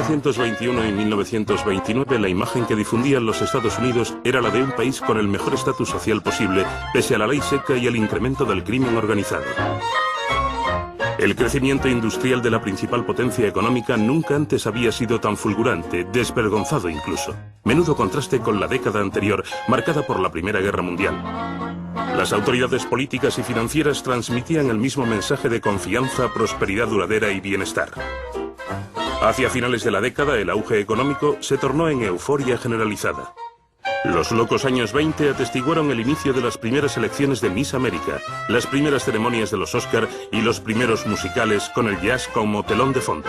1921 y 1929 la imagen que difundían los Estados Unidos era la de un país con el mejor estatus social posible, pese a la ley seca y el incremento del crimen organizado. El crecimiento industrial de la principal potencia económica nunca antes había sido tan fulgurante, desvergonzado incluso. Menudo contraste con la década anterior, marcada por la Primera Guerra Mundial. Las autoridades políticas y financieras transmitían el mismo mensaje de confianza, prosperidad duradera y bienestar. Hacia finales de la década, el auge económico se tornó en euforia generalizada. Los locos años 20 atestiguaron el inicio de las primeras elecciones de Miss América, las primeras ceremonias de los Oscar y los primeros musicales con el jazz como telón de fondo.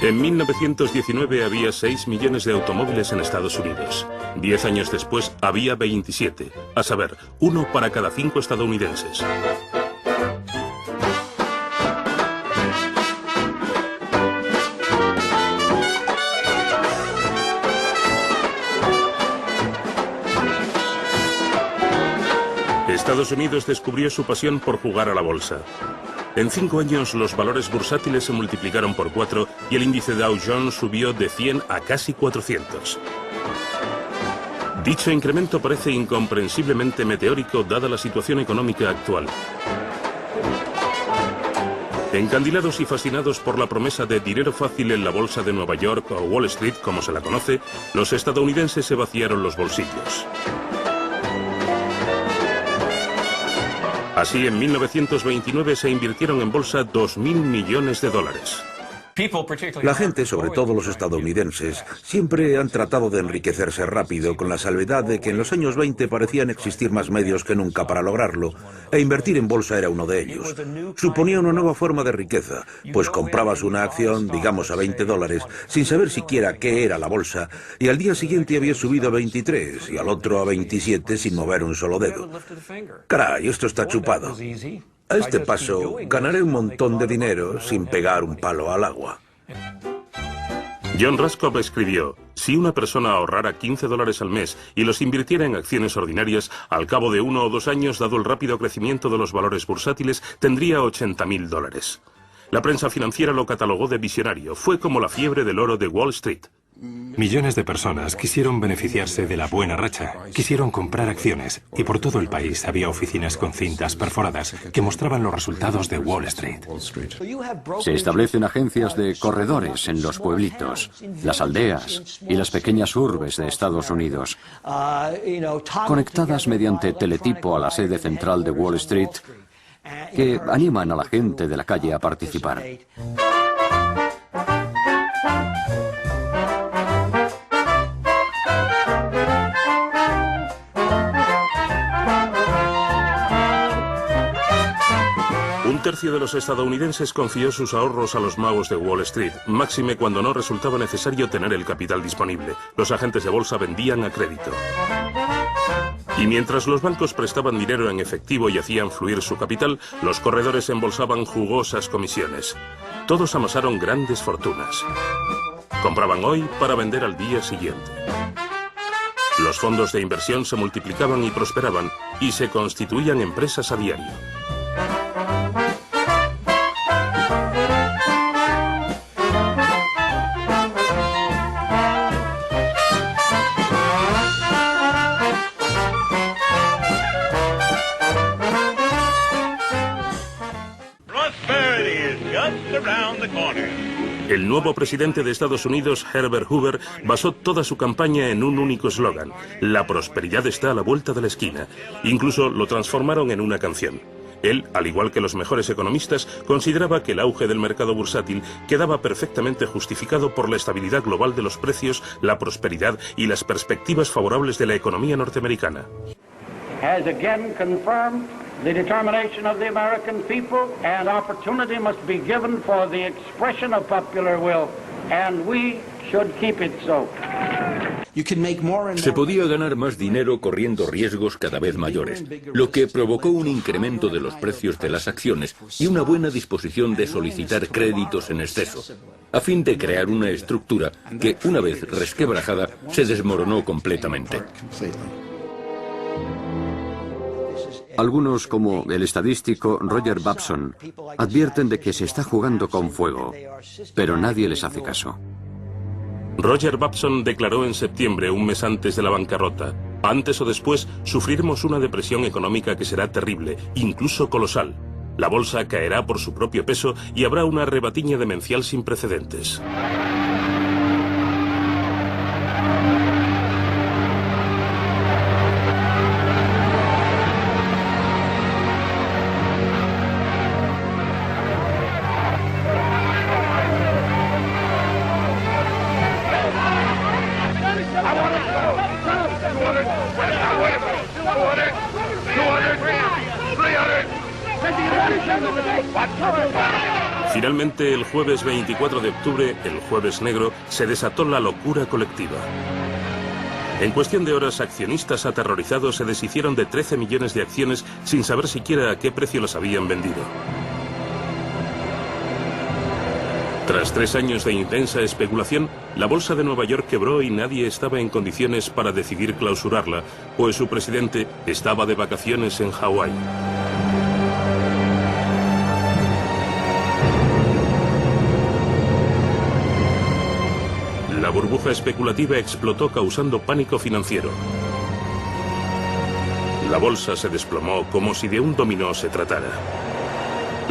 En 1919 había 6 millones de automóviles en Estados Unidos. 10 años después había 27, a saber, 1 para cada 5 estadounidenses. Estados Unidos descubrió su pasión por jugar a la bolsa. En 5 años los valores bursátiles se multiplicaron por 4 y el índice Dow Jones subió de 100 a casi 400. Dicho incremento parece incomprensiblemente meteórico dada la situación económica actual. Encandilados y fascinados por la promesa de dinero fácil en la bolsa de Nueva York o Wall Street, como se la conoce, los estadounidenses se vaciaron los bolsillos. Así, en 1929 se invirtieron en bolsa 2.000 millones de dólares. La gente, sobre todo los estadounidenses, siempre han tratado de enriquecerse rápido, con la salvedad de que en los años 20 parecían existir más medios que nunca para lograrlo, e invertir en bolsa era uno de ellos. Suponía una nueva forma de riqueza, pues comprabas una acción, digamos a $20, sin saber siquiera qué era la bolsa, y al día siguiente había subido a 23 y al otro a 27 sin mover un solo dedo. Caray, esto está chupado. A este paso, ganaré un montón de dinero sin pegar un palo al agua. John Raskob escribió: si una persona ahorrara $15 al mes y los invirtiera en acciones ordinarias, al cabo de 1 o 2 años, dado el rápido crecimiento de los valores bursátiles, tendría $80.000. La prensa financiera lo catalogó de visionario. Fue como la fiebre del oro de Wall Street. Millones de personas quisieron beneficiarse de la buena racha, quisieron comprar acciones y por todo el país había oficinas con cintas perforadas que mostraban los resultados de Wall Street. Se establecen agencias de corredores en los pueblitos, las aldeas y las pequeñas urbes de Estados Unidos, conectadas mediante teletipo a la sede central de Wall Street, que animan a la gente de la calle a participar. Un tercio de los estadounidenses confió sus ahorros a los magos de Wall Street, máxime cuando no resultaba necesario tener el capital disponible. Los agentes de bolsa vendían a crédito. Y mientras los bancos prestaban dinero en efectivo y hacían fluir su capital, los corredores embolsaban jugosas comisiones. Todos amasaron grandes fortunas. Compraban hoy para vender al día siguiente. Los fondos de inversión se multiplicaban y prosperaban, y se constituían empresas a diario. El nuevo presidente de Estados Unidos, Herbert Hoover, basó toda su campaña en un único eslogan: la prosperidad está a la vuelta de la esquina. Incluso lo transformaron en una canción. Él, al igual que los mejores economistas, consideraba que el auge del mercado bursátil quedaba perfectamente justificado por la estabilidad global de los precios, la prosperidad y las perspectivas favorables de la economía norteamericana. Has again confirmed the determination of the American people, and opportunity must be given for the expression of popular will, and we should keep it so. Se podía ganar más dinero corriendo riesgos cada vez mayores, lo que provocó un incremento de los precios de las acciones y una buena disposición de solicitar créditos en exceso, a fin de crear una estructura que, una vez resquebrajada, se desmoronó completamente. Algunos, como el estadístico Roger Babson, advierten de que se está jugando con fuego, pero nadie les hace caso. Roger Babson declaró en septiembre, un mes antes de la bancarrota: antes o después sufriremos una depresión económica que será terrible, incluso colosal. La bolsa caerá por su propio peso y habrá una rebatiña demencial sin precedentes. Finalmente, el jueves 24 de octubre, el Jueves Negro, se desató la locura colectiva. En cuestión de horas, accionistas aterrorizados se deshicieron de 13 millones de acciones sin saber siquiera a qué precio las habían vendido. Tras 3 años de intensa especulación, la bolsa de Nueva York quebró y nadie estaba en condiciones para decidir clausurarla, pues su presidente estaba de vacaciones en Hawái. La burbuja especulativa explotó causando pánico financiero. La bolsa se desplomó como si de un dominó se tratara.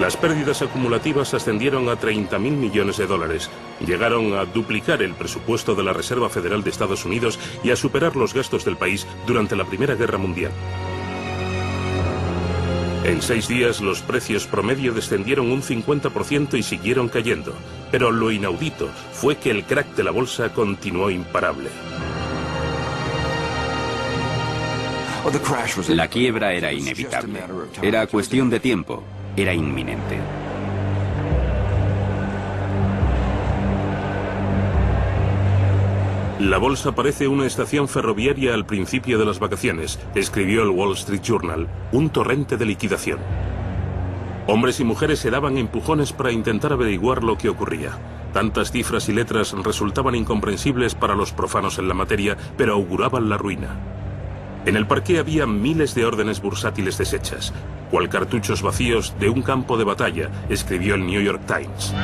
Las pérdidas acumulativas ascendieron a 30.000 millones de dólares. Llegaron a duplicar el presupuesto de la Reserva Federal de Estados Unidos y a superar los gastos del país durante la Primera Guerra Mundial. En 6 días, los precios promedio descendieron un 50% y siguieron cayendo. Pero lo inaudito fue que el crack de la bolsa continuó imparable. La quiebra era inevitable. Era cuestión de tiempo. Era inminente. La bolsa parece una estación ferroviaria al principio de las vacaciones, escribió el Wall Street Journal, un torrente de liquidación. Hombres y mujeres se daban empujones para intentar averiguar lo que ocurría. Tantas cifras y letras resultaban incomprensibles para los profanos en la materia, pero auguraban la ruina. En el parqué había miles de órdenes bursátiles deshechas, cual cartuchos vacíos de un campo de batalla, escribió el New York Times.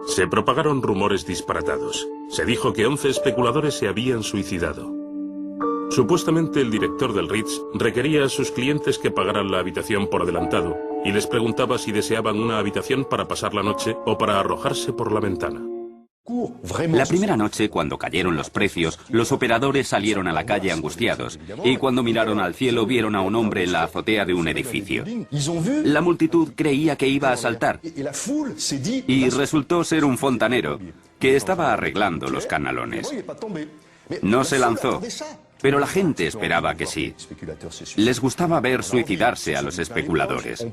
Se propagaron rumores disparatados. Se dijo que 11 especuladores se habían suicidado. Supuestamente el director del Ritz requería a sus clientes que pagaran la habitación por adelantado y les preguntaba si deseaban una habitación para pasar la noche o para arrojarse por la ventana. La primera noche, cuando cayeron los precios, los operadores salieron a la calle angustiados y cuando miraron al cielo vieron a un hombre en la azotea de un edificio. La multitud creía que iba a saltar y resultó ser un fontanero que estaba arreglando los canalones. No se lanzó, pero la gente esperaba que sí. Les gustaba ver suicidarse a los especuladores.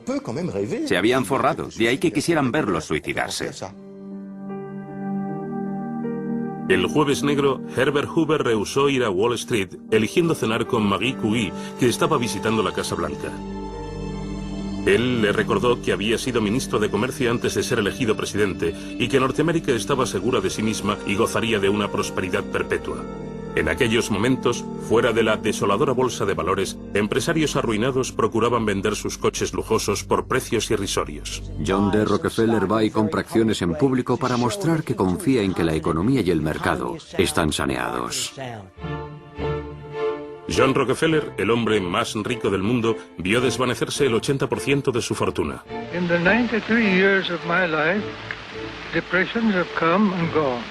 Se habían forrado, de ahí que quisieran verlos suicidarse. El Jueves Negro, Herbert Hoover rehusó ir a Wall Street, eligiendo cenar con Marie Curie, que estaba visitando la Casa Blanca. Él le recordó que había sido ministro de Comercio antes de ser elegido presidente y que Norteamérica estaba segura de sí misma y gozaría de una prosperidad perpetua. En aquellos momentos, fuera de la desoladora bolsa de valores, empresarios arruinados procuraban vender sus coches lujosos por precios irrisorios. John D. Rockefeller va y compra acciones en público para mostrar que confía en que la economía y el mercado están saneados. John Rockefeller, el hombre más rico del mundo, vio desvanecerse el 80% de su fortuna. In the 93 years of my life, depressions have come and gone.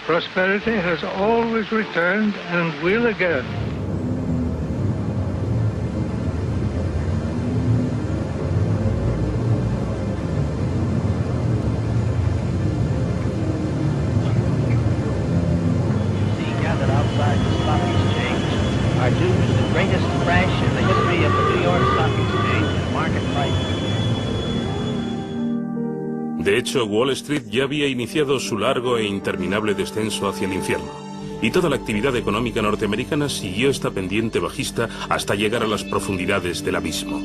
Prosperity has always returned and will again. Gathered outside the stock exchange are due to the greatest crash in the history of the New York Stock Exchange and market prices. De hecho, Wall Street ya había iniciado su largo e interminable descenso hacia el infierno. y toda la actividad económica norteamericana siguió esta pendiente bajista hasta llegar a las profundidades del abismo.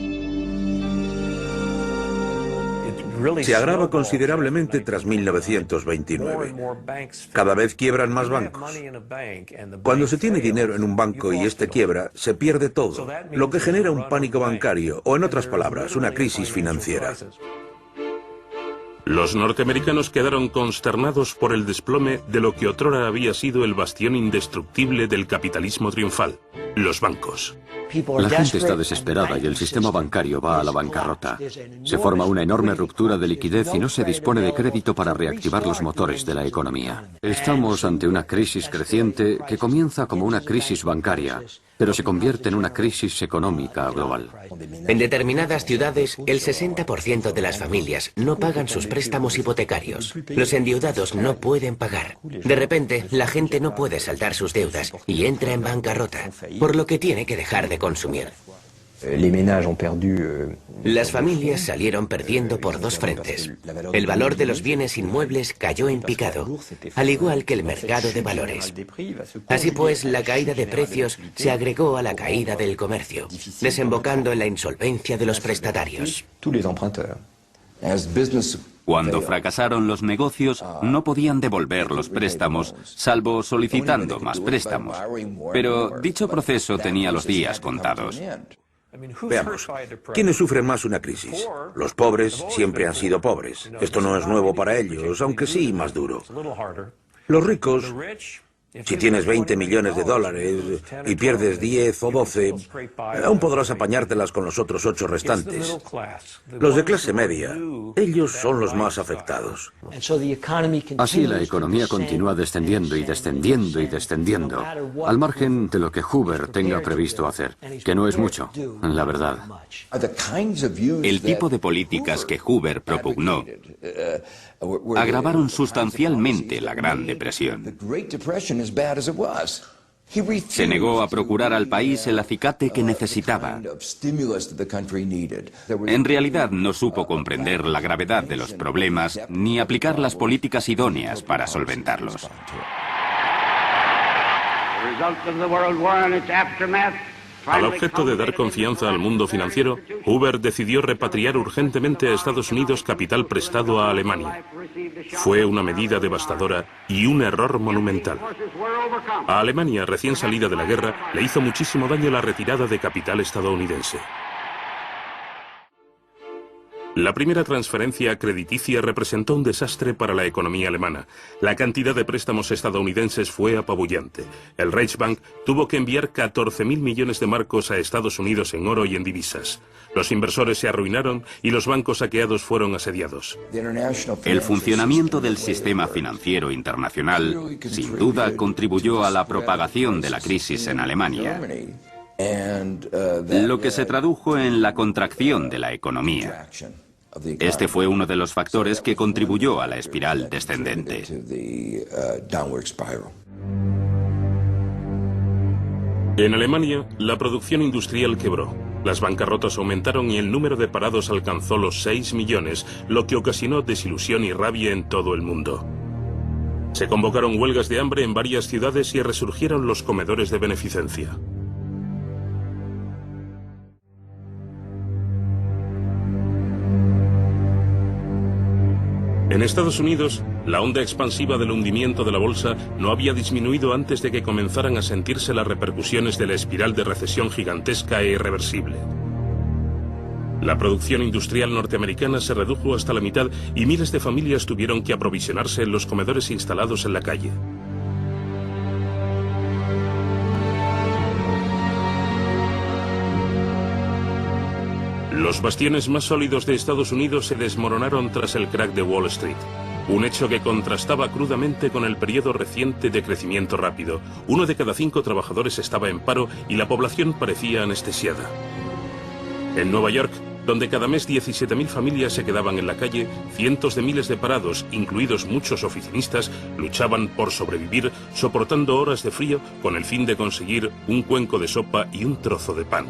Se agrava considerablemente tras 1929. Cada vez quiebran más bancos. Cuando se tiene dinero en un banco y este quiebra, se pierde todo, lo que genera un pánico bancario, o en otras palabras, una crisis financiera. Los norteamericanos quedaron consternados por el desplome de lo que otrora había sido el bastión indestructible del capitalismo triunfal, los bancos. La gente está desesperada y el sistema bancario va a la bancarrota. Se forma una enorme ruptura de liquidez y no se dispone de crédito para reactivar los motores de la economía. Estamos ante una crisis creciente que comienza como una crisis bancaria, pero se convierte en una crisis económica global. En determinadas ciudades, el 60% de las familias no pagan sus préstamos hipotecarios. Los endeudados no pueden pagar. De repente, la gente no puede saldar sus deudas y entra en bancarrota, por lo que tiene que dejar de consumir. Las familias salieron perdiendo por dos frentes. El valor de los bienes inmuebles cayó en picado, al igual que el mercado de valores. Así pues, la caída de precios se agregó a la caída del comercio, desembocando en la insolvencia de los prestatarios. Cuando fracasaron los negocios, no podían devolver los préstamos, salvo solicitando más préstamos. Pero dicho proceso tenía los días contados. Veamos, ¿quiénes sufren más una crisis? Los pobres siempre han sido pobres. Esto no es nuevo para ellos, aunque sí más duro. Los ricos, si tienes 20 millones de dólares y pierdes 10 o 12, aún podrás apañártelas con los otros 8 restantes. Los de clase media, ellos son los más afectados. Así la economía continúa descendiendo y descendiendo y descendiendo, al margen de lo que Hoover tenga previsto hacer, que no es mucho, la verdad. El tipo de políticas que Hoover propugnó agravaron sustancialmente la Gran Depresión. Se negó a procurar al país el acicate que necesitaba. En realidad no supo comprender la gravedad de los problemas ni aplicar las políticas idóneas para solventarlos. Al objeto de dar confianza al mundo financiero, Hoover decidió repatriar urgentemente a Estados Unidos capital prestado a Alemania. Fue una medida devastadora y un error monumental. A Alemania, recién salida de la guerra, le hizo muchísimo daño la retirada de capital estadounidense. La primera transferencia crediticia representó un desastre para la economía alemana. La cantidad de préstamos estadounidenses fue apabullante. El Reichsbank tuvo que enviar 14.000 millones de marcos a Estados Unidos en oro y en divisas. Los inversores se arruinaron y los bancos saqueados fueron asediados. El funcionamiento del sistema financiero internacional, sin duda, contribuyó a la propagación de la crisis en Alemania, lo que se tradujo en la contracción de la economía. Este fue uno de los factores que contribuyó a la espiral descendente. En Alemania, la producción industrial quebró. Las bancarrotas aumentaron y el número de parados alcanzó los 6 millones, lo que ocasionó desilusión y rabia en todo el mundo. Se convocaron huelgas de hambre en varias ciudades y resurgieron los comedores de beneficencia. En Estados Unidos, la onda expansiva del hundimiento de la bolsa no había disminuido antes de que comenzaran a sentirse las repercusiones de la espiral de recesión gigantesca e irreversible. La producción industrial norteamericana se redujo hasta la mitad y miles de familias tuvieron que aprovisionarse en los comedores instalados en la calle. Los bastiones más sólidos de Estados Unidos se desmoronaron tras el crack de Wall Street, un hecho que contrastaba crudamente con el periodo reciente de crecimiento rápido. 1 de cada 5 trabajadores estaba en paro y la población parecía anestesiada. En Nueva York, donde cada mes 17.000 familias se quedaban en la calle, cientos de miles de parados, incluidos muchos oficinistas, luchaban por sobrevivir, soportando horas de frío con el fin de conseguir un cuenco de sopa y un trozo de pan.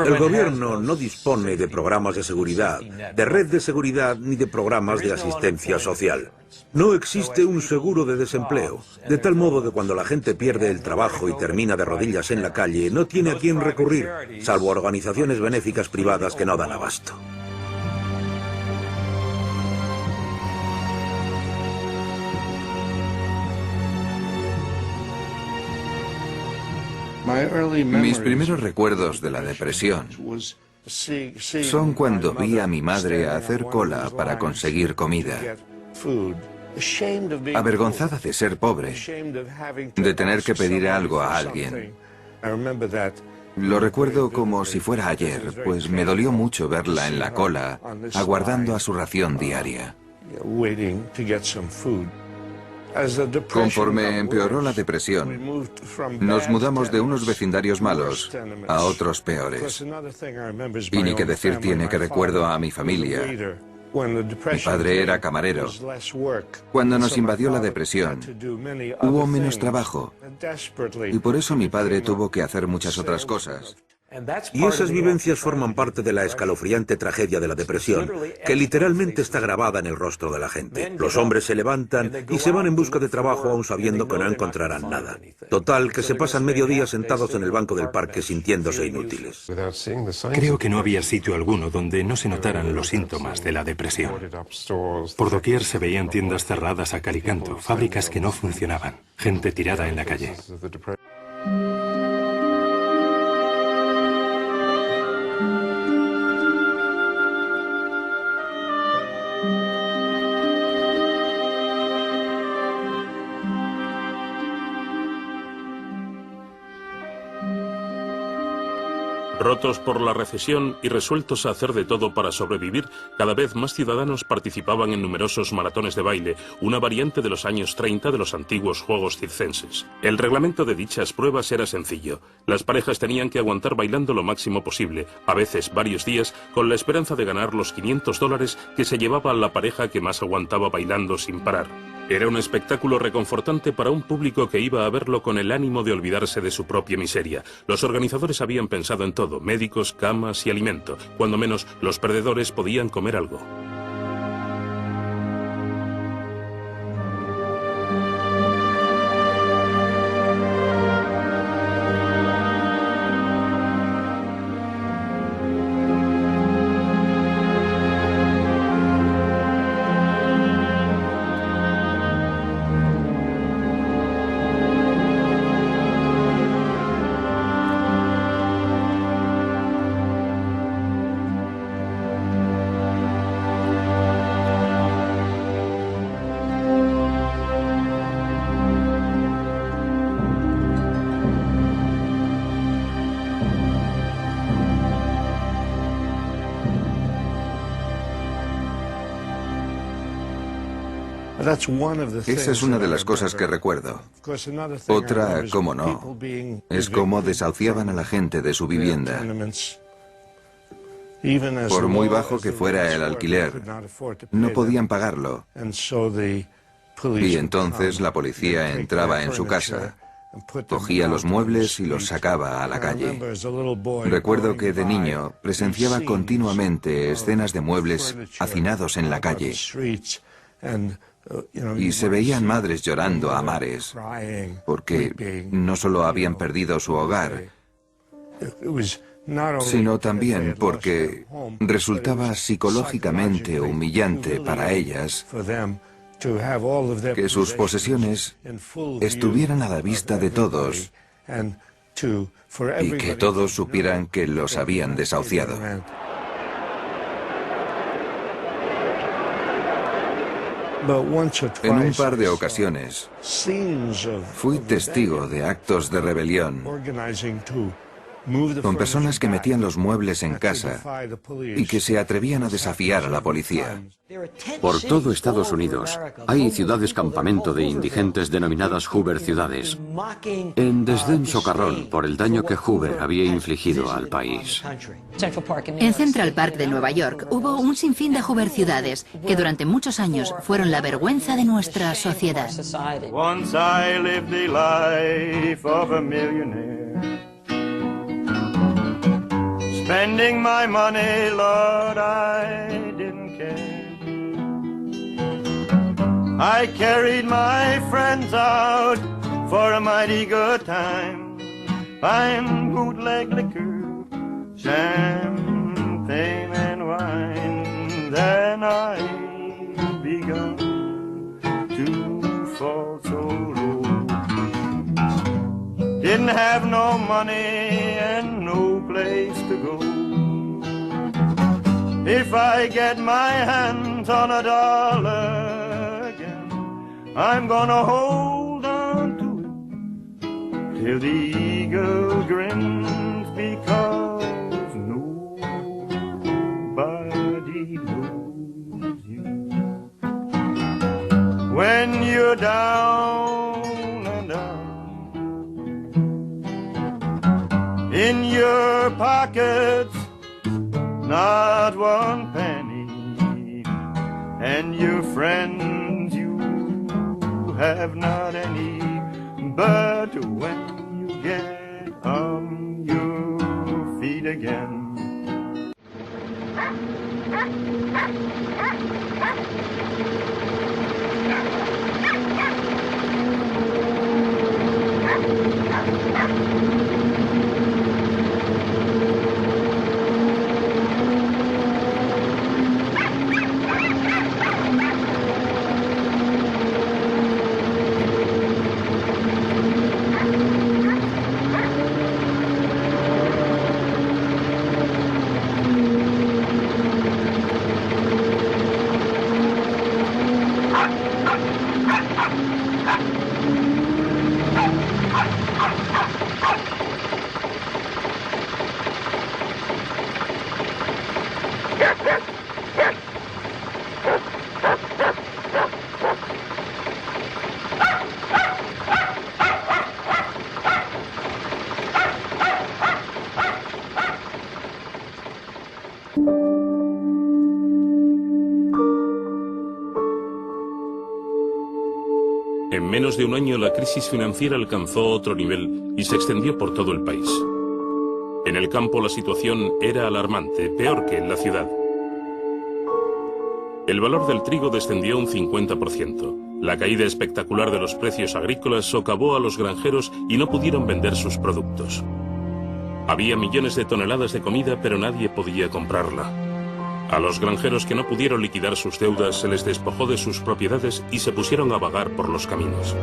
El gobierno no dispone de programas de seguridad, de red de seguridad ni de programas de asistencia social. No existe un seguro de desempleo, de tal modo que cuando la gente pierde el trabajo y termina de rodillas en la calle, no tiene a quién recurrir, salvo a organizaciones benéficas privadas que no dan abasto. Mis primeros recuerdos de la depresión son cuando vi a mi madre hacer cola para conseguir comida. Avergonzada de ser pobre, de tener que pedir algo a alguien. Lo recuerdo como si fuera ayer, pues me dolió mucho verla en la cola, aguardando a su ración diaria. Conforme empeoró la depresión, nos mudamos de unos vecindarios malos a otros peores. Y ni que decir tiene que recuerdo a mi familia. Mi padre era camarero. Cuando nos invadió la depresión, hubo menos trabajo. Y por eso mi padre tuvo que hacer muchas otras cosas. Y esas vivencias forman parte de la escalofriante tragedia de la depresión, que literalmente está grabada en el rostro de la gente. Los hombres se levantan y se van en busca de trabajo aún sabiendo que no encontrarán nada. Total, que se pasan medio día sentados en el banco del parque sintiéndose inútiles. Creo que no había sitio alguno donde no se notaran los síntomas de la depresión. Por doquier se veían tiendas cerradas a cal y canto, fábricas que no funcionaban, gente tirada en la calle. Rotos por la recesión y resueltos a hacer de todo para sobrevivir, cada vez más ciudadanos participaban en numerosos maratones de baile, una variante de los años 30 de los antiguos Juegos Circenses. El reglamento de dichas pruebas era sencillo. Las parejas tenían que aguantar bailando lo máximo posible, a veces varios días, con la esperanza de ganar los $500 que se llevaba la pareja que más aguantaba bailando sin parar. Era un espectáculo reconfortante para un público que iba a verlo con el ánimo de olvidarse de su propia miseria. Los organizadores habían pensado en todo: médicos, camas y alimento. Cuando menos, los perdedores podían comer algo. Esa es una de las cosas que recuerdo. Otra, cómo no, es cómo desahuciaban a la gente de su vivienda. Por muy bajo que fuera el alquiler, no podían pagarlo. Y entonces la policía entraba en su casa, cogía los muebles y los sacaba a la calle. Recuerdo que de niño presenciaba continuamente escenas de muebles hacinados en la calle. Y se veían madres llorando a mares, porque no solo habían perdido su hogar, sino también porque resultaba psicológicamente humillante para ellas que sus posesiones estuvieran a la vista de todos y que todos supieran que los habían desahuciado. En un par de ocasiones fui testigo de actos de rebelión con personas que metían los muebles en casa y que se atrevían a desafiar a la policía. Por todo Estados Unidos hay ciudades campamento de indigentes denominadas Hoover ciudades, en desdén socarrón por el daño que Hoover había infligido al país. En Central Park de Nueva York hubo un sinfín de Hoover ciudades que durante muchos años fueron la vergüenza de nuestra sociedad. Once I lived the life of a millionaire. spending my money, Lord, I didn't care. I carried my friends out for a mighty good time, fine bootleg liquor, champagne and wine. Then I begun to fall so low. Didn't have no money and no place to go. If I get my hands on a dollar again, I'm gonna hold on to it till the eagle grins, because nobody knows you when you're down and out. In your pockets, not one penny, and your friends you have not any. But when you get on your feet again, En menos de un año, la crisis financiera alcanzó otro nivel y se extendió por todo el país. En el campo la situación era alarmante, peor que en la ciudad. El valor del trigo descendió un 50%. La caída espectacular de los precios agrícolas socavó a los granjeros y no pudieron vender sus productos. Había millones de toneladas de comida, pero nadie podía comprarla. A los granjeros que no pudieron liquidar sus deudas se les despojó de sus propiedades y se pusieron a vagar por los caminos.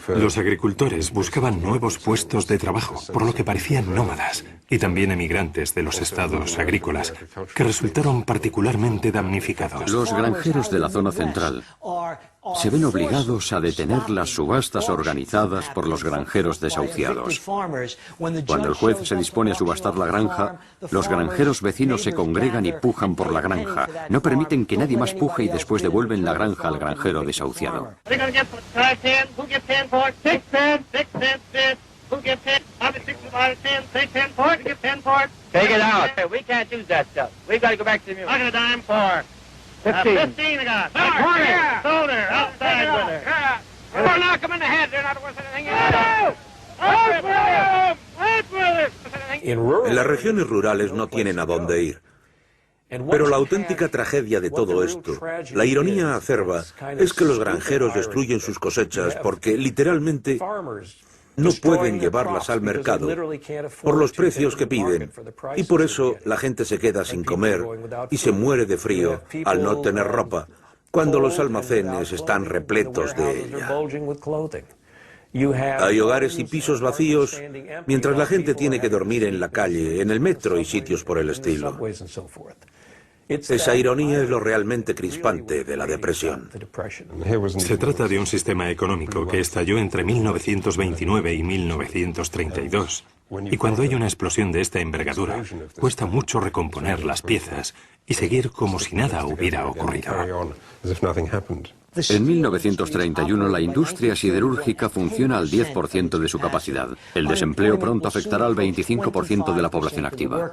Los agricultores buscaban nuevos puestos de trabajo, por lo que parecían nómadas, y también emigrantes de los estados agrícolas, que resultaron particularmente damnificados. Los granjeros de la zona central se ven obligados a detener las subastas organizadas por los granjeros desahuciados. Cuando el juez se dispone a subastar la granja, los granjeros vecinos se congregan y pujan por la granja. No permiten que nadie más puje y después devuelven la granja al granjero desahuciado. Take it out. We can't use that stuff. We've got to go back to the music. Look at a dime for 15 I got. 20. Sold her. Outside with her. We're going to knock them in the head. They're not worth anything. En las regiones rurales no tienen a dónde ir. Pero la auténtica tragedia de todo esto, la ironía acerba, es que los granjeros destruyen sus cosechas porque literalmente no pueden llevarlas al mercado por los precios que piden, y por eso la gente se queda sin comer y se muere de frío al no tener ropa, cuando los almacenes están repletos de ella. Hay hogares y pisos vacíos, mientras la gente tiene que dormir en la calle, en el metro y sitios por el estilo. Esa ironía es lo realmente crispante de la depresión. Se trata de un sistema económico que estalló entre 1929 y 1932. Y cuando hay una explosión de esta envergadura, cuesta mucho recomponer las piezas y seguir como si nada hubiera ocurrido. En 1931 la industria siderúrgica funciona al 10% de su capacidad. El desempleo pronto afectará al 25% de la población activa.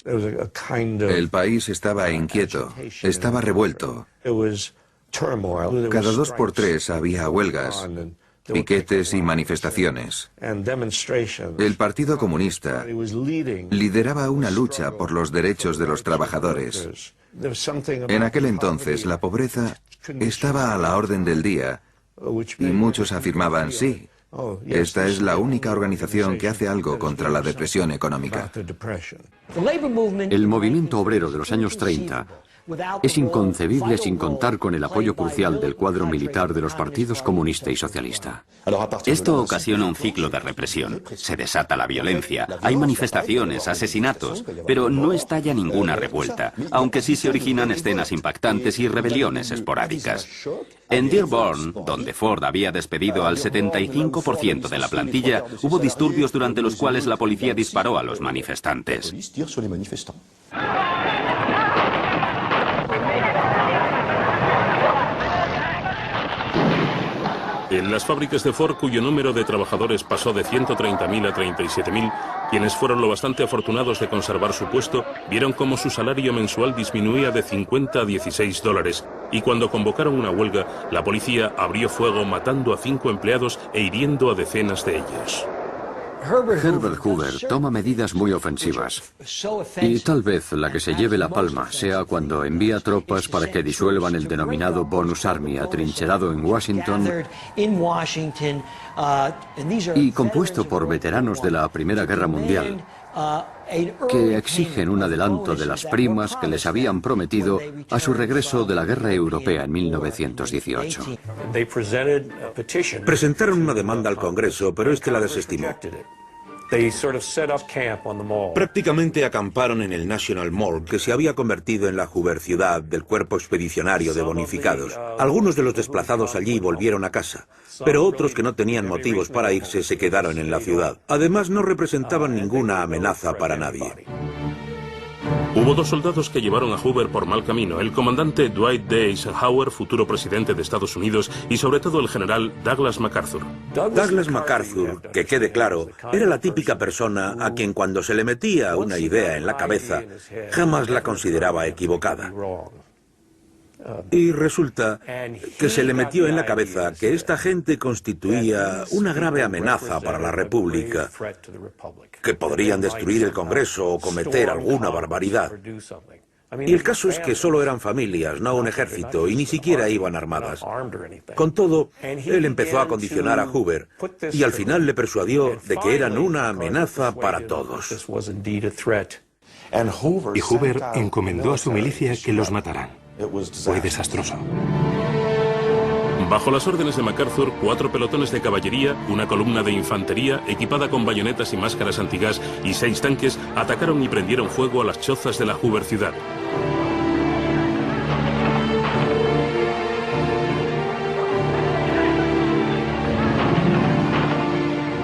El país estaba inquieto, estaba revuelto. Cada 2 por 3 había huelgas, piquetes y manifestaciones. El Partido Comunista lideraba una lucha por los derechos de los trabajadores. En aquel entonces la pobreza estaba a la orden del día y muchos afirmaban, sí, esta es la única organización que hace algo contra la depresión económica. El movimiento obrero de los años 30 es inconcebible sin contar con el apoyo crucial del cuadro militar de los partidos comunista y socialista. Esto ocasiona un ciclo de represión. Se desata la violencia, hay manifestaciones, asesinatos, pero no estalla ninguna revuelta, aunque sí se originan escenas impactantes y rebeliones esporádicas. En Dearborn, donde Ford había despedido al 75% de la plantilla, hubo disturbios durante los cuales la policía disparó a los manifestantes. En las fábricas de Ford, cuyo número de trabajadores pasó de 130.000 a 37.000, quienes fueron lo bastante afortunados de conservar su puesto, vieron cómo su salario mensual disminuía de 50 a 16 dólares, y cuando convocaron una huelga, la policía abrió fuego matando a 5 empleados e hiriendo a decenas de ellos. Herbert Hoover toma medidas muy ofensivas, y tal vez la que se lleve la palma sea cuando envía tropas para que disuelvan el denominado Bonus Army atrincherado en Washington y compuesto por veteranos de la Primera Guerra Mundial, que exigen un adelanto de las primas que les habían prometido a su regreso de la Guerra Europea en 1918. Presentaron una demanda al Congreso, pero este la desestimó. Prácticamente acamparon en el National Mall, que se había convertido en la Hoover ciudad del cuerpo expedicionario de bonificados. Algunos de los desplazados allí volvieron a casa, pero otros que no tenían motivos para irse se quedaron en la ciudad. Además, no representaban ninguna amenaza para nadie. Hubo 2 soldados que llevaron a Hoover por mal camino, el comandante Dwight D. Eisenhower, futuro presidente de Estados Unidos, y sobre todo el general Douglas MacArthur. Douglas MacArthur, que quede claro, era la típica persona a quien cuando se le metía una idea en la cabeza, jamás la consideraba equivocada. Y resulta que se le metió en la cabeza que esta gente constituía una grave amenaza para la República, que podrían destruir el Congreso o cometer alguna barbaridad. Y el caso es que solo eran familias, no un ejército, y ni siquiera iban armadas. Con todo, él empezó a condicionar a Hoover, y al final le persuadió de que eran una amenaza para todos. Y Hoover encomendó a su milicia que los mataran. Fue desastroso. Bajo las órdenes de MacArthur, 4 pelotones de caballería, una columna de infantería equipada con bayonetas y máscaras antigas y 6 tanques atacaron y prendieron fuego a las chozas de la Hoover ciudad.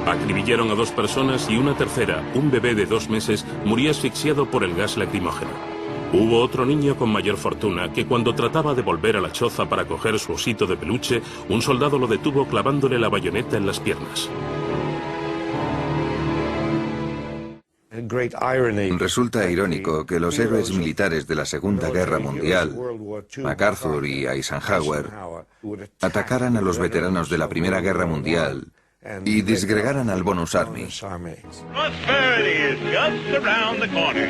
Acribillaron a 2 personas y una tercera, un bebé de 2 meses, murió asfixiado por el gas lacrimógeno. Hubo otro niño con mayor fortuna que cuando trataba de volver a la choza para coger su osito de peluche, un soldado lo detuvo clavándole la bayoneta en las piernas. Resulta irónico que los héroes militares de la Segunda Guerra Mundial, MacArthur y Eisenhower, atacaran a los veteranos de la Primera Guerra Mundial y disgregaran al Bonus Army. Prosperity is just around the corner.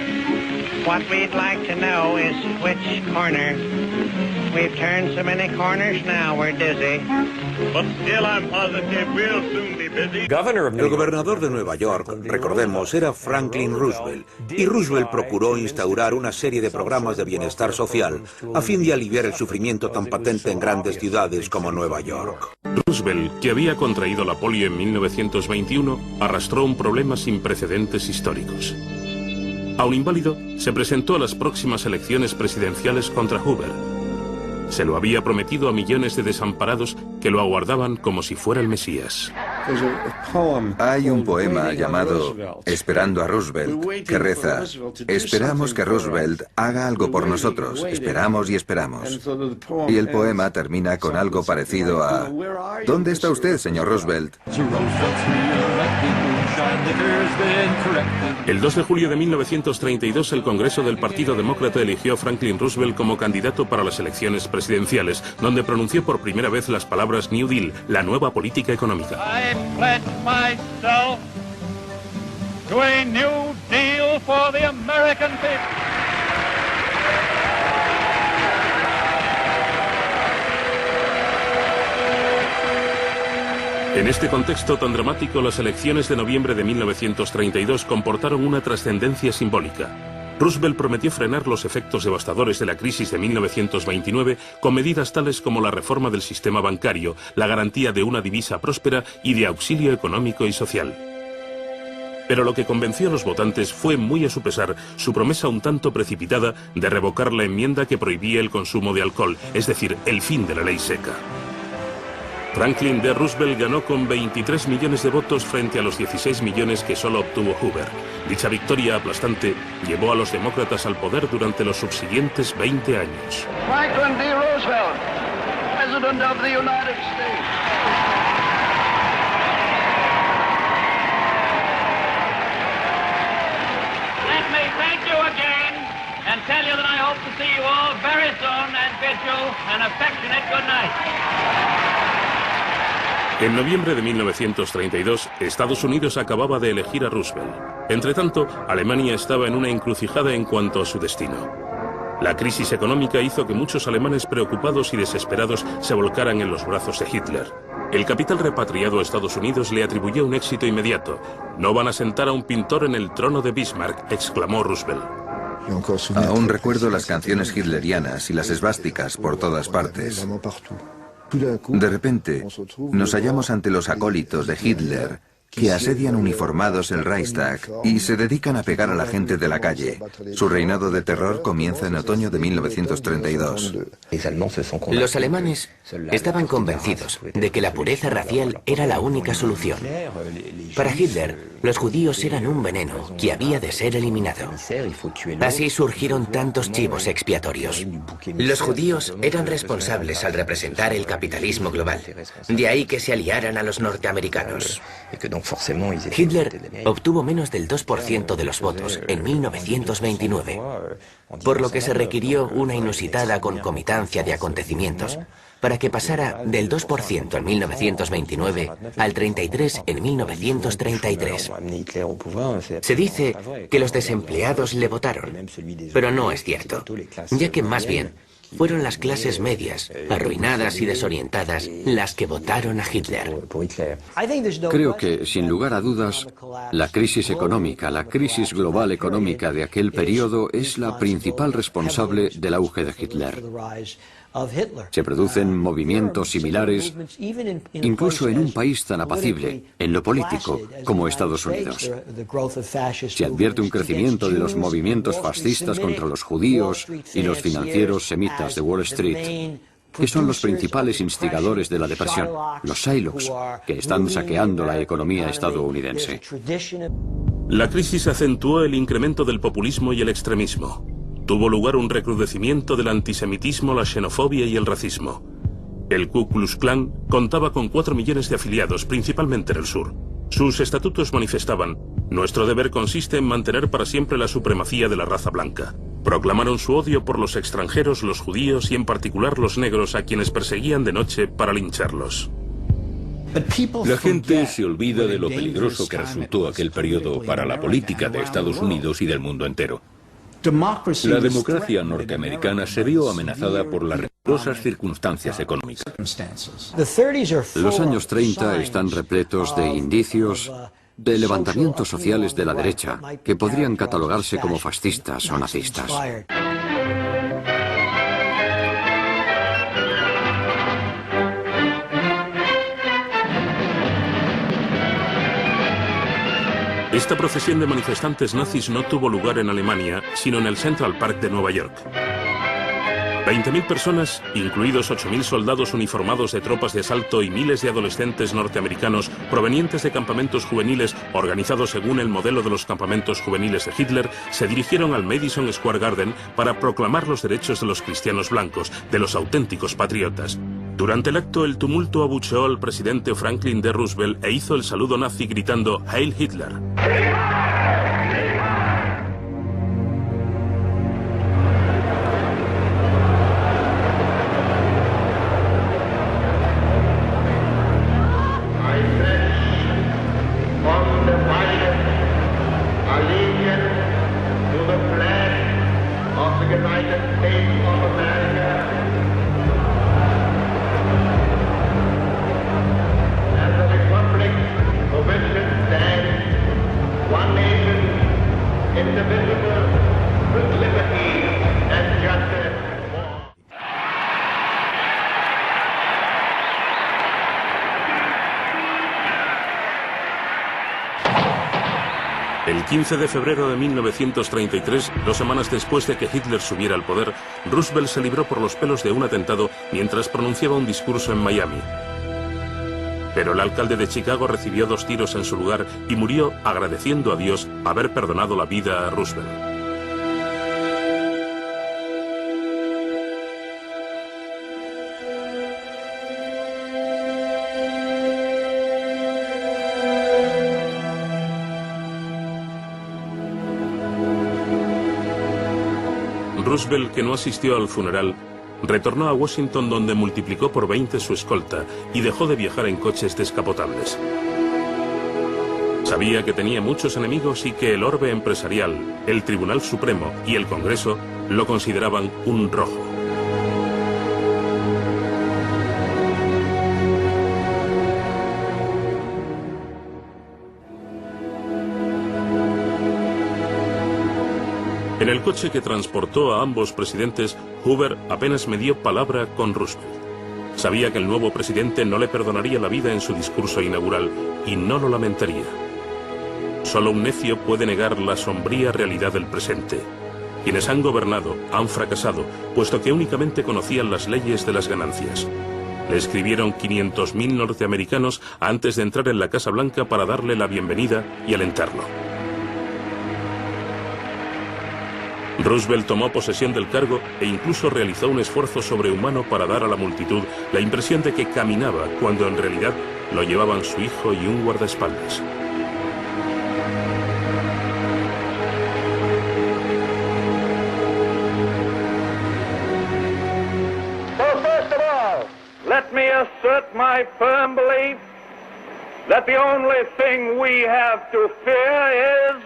What we'd like to know is which corner. We've turned so many corners now we're dizzy. But still I'm positive we'll soon be busy. El gobernador de Nueva York, recordemos, era Franklin Roosevelt, y Roosevelt procuró instaurar una serie de programas de bienestar social a fin de aliviar el sufrimiento tan patente en grandes ciudades como Nueva York. Roosevelt, que había contraído la polio en 1921, arrastró un problema sin precedentes históricos. Aun inválido, se presentó a las próximas elecciones presidenciales contra Hoover. Se lo había prometido a millones de desamparados que lo aguardaban como si fuera el Mesías. Hay un poema llamado Esperando a Roosevelt que reza: esperamos que Roosevelt haga algo por nosotros, esperamos y esperamos. Y el poema termina con algo parecido a: ¿dónde está usted, señor Roosevelt? El 2 de julio de 1932, el Congreso del Partido Demócrata eligió a Franklin Roosevelt como candidato para las elecciones presidenciales, donde pronunció por primera vez las palabras New Deal, la nueva política económica. I pledge myself to a new deal for the American people. En este contexto tan dramático, las elecciones de noviembre de 1932 comportaron una trascendencia simbólica. Roosevelt prometió frenar los efectos devastadores de la crisis de 1929 con medidas tales como la reforma del sistema bancario, la garantía de una divisa próspera y de auxilio económico y social. Pero lo que convenció a los votantes fue, muy a su pesar, su promesa un tanto precipitada de revocar la enmienda que prohibía el consumo de alcohol, es decir, el fin de la ley seca. Franklin D. Roosevelt ganó con 23 millones de votos frente a los 16 millones que solo obtuvo Hoover. Dicha victoria aplastante llevó a los demócratas al poder durante los subsiguientes 20 años. Franklin D. Roosevelt, President of the United States. Let me thank you again and tell you that I hope to see you all very soon and bid you an affectionate good night. En noviembre de 1932, Estados Unidos acababa de elegir a Roosevelt. Entretanto, Alemania estaba en una encrucijada en cuanto a su destino. La crisis económica hizo que muchos alemanes preocupados y desesperados se volcaran en los brazos de Hitler. El capital repatriado a Estados Unidos le atribuyó un éxito inmediato. «No van a sentar a un pintor en el trono de Bismarck», exclamó Roosevelt. Aún recuerdo las canciones hitlerianas y las esvásticas por todas partes. De repente, nos hallamos ante los acólitos de Hitler que asedian uniformados el Reichstag y se dedican a pegar a la gente de la calle. Su reinado de terror comienza en otoño de 1932. Los alemanes estaban convencidos de que la pureza racial era la única solución. Para Hitler, los judíos eran un veneno que había de ser eliminado. Así surgieron tantos chivos expiatorios. Los judíos eran responsables al representar el capitalismo global. De ahí que se aliaran a los norteamericanos. Hitler obtuvo menos del 2% de los votos en 1929, por lo que se requirió una inusitada concomitancia de acontecimientos para que pasara del 2% en 1929 al 33% en 1933. Se dice que los desempleados le votaron, pero no es cierto, ya que más bien fueron las clases medias, arruinadas y desorientadas, las que votaron a Hitler. Creo que, sin lugar a dudas, la crisis económica, la crisis global económica de aquel periodo es la principal responsable del auge de Hitler. Se producen movimientos similares incluso en un país tan apacible, en lo político, como Estados Unidos. Se advierte un crecimiento de los movimientos fascistas contra los judíos y los financieros semitas de Wall Street, que son los principales instigadores de la depresión, los Shylocks, que están saqueando la economía estadounidense. La crisis acentuó el incremento del populismo y el extremismo. Tuvo lugar un recrudecimiento del antisemitismo, la xenofobia y el racismo. El Ku Klux Klan contaba con 4 millones de afiliados, principalmente en el sur. Sus estatutos manifestaban: «Nuestro deber consiste en mantener para siempre la supremacía de la raza blanca». Proclamaron su odio por los extranjeros, los judíos y en particular los negros, a quienes perseguían de noche para lincharlos. La gente se olvida de lo peligroso que resultó aquel periodo para la política de Estados Unidos y del mundo entero. La democracia norteamericana se vio amenazada por las rigurosas circunstancias económicas. Los años 30 están repletos de indicios de levantamientos sociales de la derecha que podrían catalogarse como fascistas o nazistas. Esta procesión de manifestantes nazis no tuvo lugar en Alemania, sino en el Central Park de Nueva York. 20.000 personas, incluidos 8.000 soldados uniformados de tropas de asalto y miles de adolescentes norteamericanos provenientes de campamentos juveniles organizados según el modelo de los campamentos juveniles de Hitler, se dirigieron al Madison Square Garden para proclamar los derechos de los cristianos blancos, de los auténticos patriotas. Durante el acto, el tumulto abucheó al presidente Franklin D. Roosevelt e hizo el saludo nazi gritando «Heil Hitler». El 15 de febrero de 1933, 2 semanas después de que Hitler subiera al poder, Roosevelt se libró por los pelos de un atentado mientras pronunciaba un discurso en Miami. Pero el alcalde de Chicago recibió 2 tiros en su lugar y murió agradeciendo a Dios haber perdonado la vida a Roosevelt. Roosevelt, que no asistió al funeral, retornó a Washington, donde multiplicó por 20 su escolta y dejó de viajar en coches descapotables. Sabía que tenía muchos enemigos y que el orbe empresarial, el Tribunal Supremo y el Congreso lo consideraban un rojo. En el coche que transportó a ambos presidentes, Hoover apenas medió palabra con Roosevelt. Sabía que el nuevo presidente no le perdonaría la vida en su discurso inaugural y no lo lamentaría. Solo un necio puede negar la sombría realidad del presente. Quienes han gobernado han fracasado, puesto que únicamente conocían las leyes de las ganancias. Le escribieron 500.000 norteamericanos antes de entrar en la Casa Blanca para darle la bienvenida y alentarlo. Roosevelt tomó posesión del cargo e incluso realizó un esfuerzo sobrehumano para dar a la multitud la impresión de que caminaba, cuando en realidad lo llevaban su hijo y un guardaespaldas. So first of all, let me assert my firm belief that the only thing we have to fear is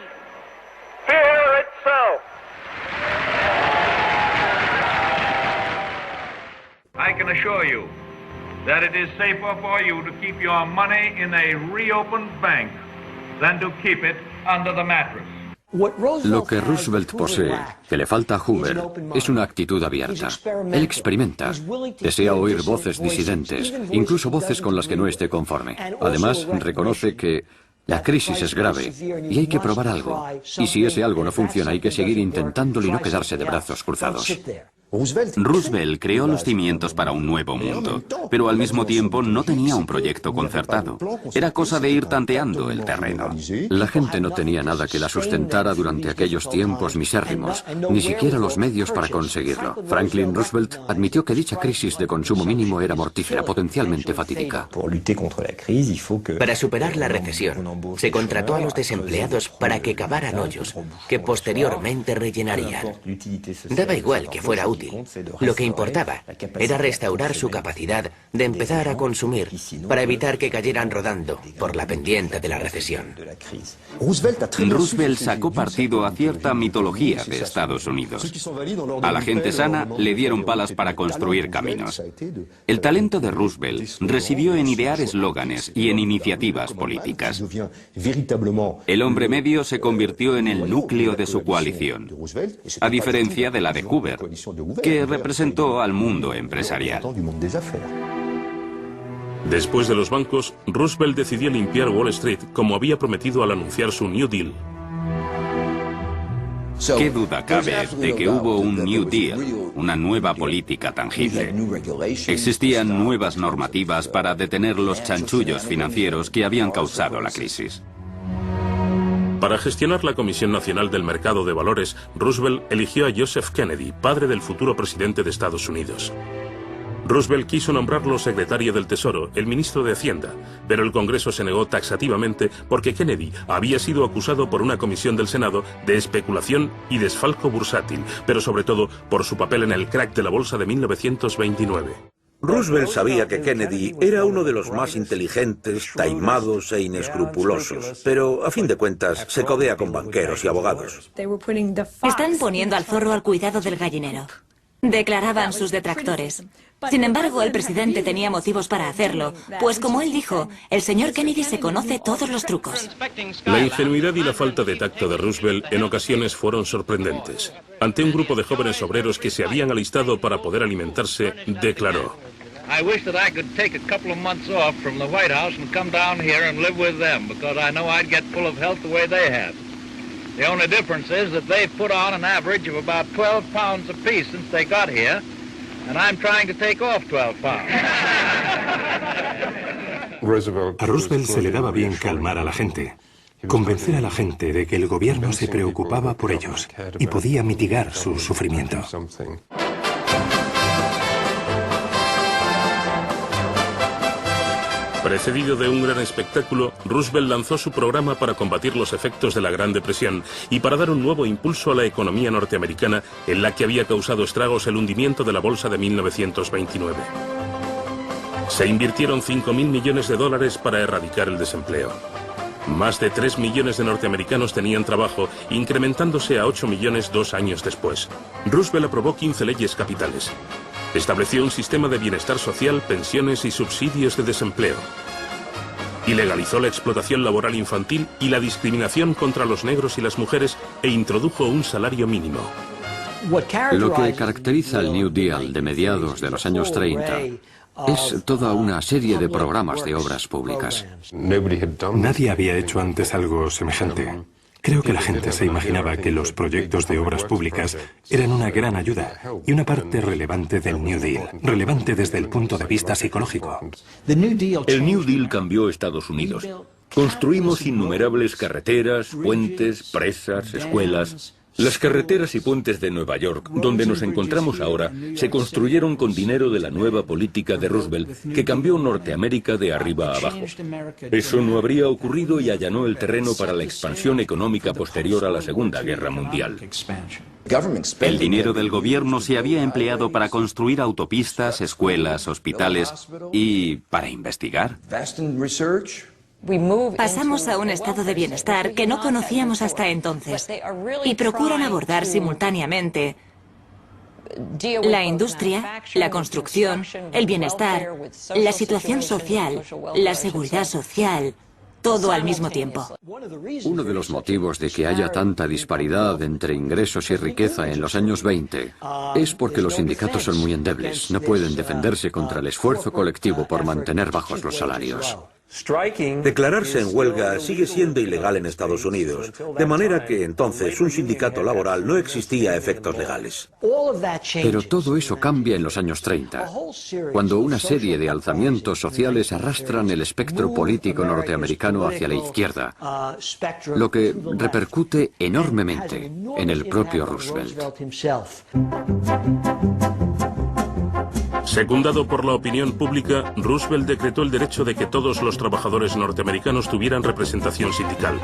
fear itself. I can assure you that it is safer for you to keep your money in a reopened bank than to keep it under the mattress. Lo que Roosevelt posee, que le falta a Hoover, es una actitud abierta. Él experimenta, desea oír voces disidentes, incluso voces con las que no esté conforme. Además, reconoce que la crisis es grave y hay que probar algo. Y si ese algo no funciona, hay que seguir intentándolo y no quedarse de brazos cruzados. Roosevelt creó los cimientos para un nuevo mundo, pero al mismo tiempo no tenía un proyecto concertado. Era cosa de ir tanteando el terreno. La gente no tenía nada que la sustentara durante aquellos tiempos misérrimos, ni siquiera los medios para conseguirlo. Franklin Roosevelt admitió que dicha crisis de consumo mínimo era mortífera, potencialmente fatídica. Para superar la recesión, se contrató a los desempleados para que cavaran hoyos, que posteriormente rellenarían. Daba igual que fuera útil. Lo que importaba era restaurar su capacidad de empezar a consumir para evitar que cayeran rodando por la pendiente de la recesión. Roosevelt sacó partido a cierta mitología de Estados Unidos. A la gente sana le dieron palas para construir caminos. El talento de Roosevelt residió en idear eslóganes y en iniciativas políticas. El hombre medio se convirtió en el núcleo de su coalición, a diferencia de la de Hoover, que representó al mundo empresarial. Después de los bancos, Roosevelt decidió limpiar Wall Street, como había prometido al anunciar su New Deal. ¿Qué duda cabe de que hubo un New Deal, una nueva política tangible? Existían nuevas normativas para detener los chanchullos financieros que habían causado la crisis. Para gestionar la Comisión Nacional del Mercado de Valores, Roosevelt eligió a Joseph Kennedy, padre del futuro presidente de Estados Unidos. Roosevelt quiso nombrarlo secretario del Tesoro, el ministro de Hacienda, pero el Congreso se negó taxativamente porque Kennedy había sido acusado por una comisión del Senado de especulación y desfalco bursátil, pero sobre todo por su papel en el crack de la bolsa de 1929. Roosevelt sabía que Kennedy era uno de los más inteligentes, taimados e inescrupulosos, pero a fin de cuentas se codea con banqueros y abogados. Están poniendo al zorro al cuidado del gallinero, declaraban sus detractores. Sin embargo, el presidente tenía motivos para hacerlo, pues como él dijo, el señor Kennedy se conoce todos los trucos. La ingenuidad y la falta de tacto de Roosevelt en ocasiones fueron sorprendentes. Ante un grupo de jóvenes obreros que se habían alistado para poder alimentarse, declaró: I wish that I could take a couple of months off from the White House and come down here and live with them, because I know I'd get full of health the way they have. The only difference is that they've put on an average of about 12 pounds apiece since they got here, and I'm trying to take off 12 pounds. A Roosevelt se le daba bien calmar a la gente, convencer a la gente de que el gobierno se preocupaba por ellos y podía mitigar su sufrimiento. Precedido de un gran espectáculo, Roosevelt lanzó su programa para combatir los efectos de la Gran Depresión y para dar un nuevo impulso a la economía norteamericana, en la que había causado estragos el hundimiento de la bolsa de 1929. Se invirtieron $5.000 millones para erradicar el desempleo. Más de 3 millones de norteamericanos tenían trabajo, incrementándose a 8 millones 2 años después. Roosevelt aprobó 15 leyes capitales. Estableció un sistema de bienestar social, pensiones y subsidios de desempleo. Ilegalizó la explotación laboral infantil y la discriminación contra los negros y las mujeres e introdujo un salario mínimo. Lo que caracteriza al New Deal de mediados de los años 30 es toda una serie de programas de obras públicas. Nadie había hecho antes algo semejante. Creo que la gente se imaginaba que los proyectos de obras públicas eran una gran ayuda y una parte relevante del New Deal, relevante desde el punto de vista psicológico. El New Deal cambió Estados Unidos. Construimos innumerables carreteras, puentes, presas, escuelas. Las carreteras y puentes de Nueva York, donde nos encontramos ahora, se construyeron con dinero de la nueva política de Roosevelt, que cambió Norteamérica de arriba a abajo. Eso no habría ocurrido y allanó el terreno para la expansión económica posterior a la Segunda Guerra Mundial. El dinero del gobierno se había empleado para construir autopistas, escuelas, hospitales y para investigar. Pasamos a un estado de bienestar que no conocíamos hasta entonces y procuran abordar simultáneamente la industria, la construcción, el bienestar, la situación social, la seguridad social, todo al mismo tiempo. Uno de los motivos de que haya tanta disparidad entre ingresos y riqueza en los años 20 es porque los sindicatos son muy endebles, no pueden defenderse contra el esfuerzo colectivo por mantener bajos los salarios. Declararse en huelga sigue siendo ilegal en Estados Unidos, de manera que entonces un sindicato laboral no existía a efectos legales. Pero todo eso cambia en los años 30, cuando una serie de alzamientos sociales arrastran el espectro político norteamericano hacia la izquierda, lo que repercute enormemente en el propio Roosevelt. Secundado por la opinión pública, Roosevelt decretó el derecho de que todos los trabajadores norteamericanos tuvieran representación sindical.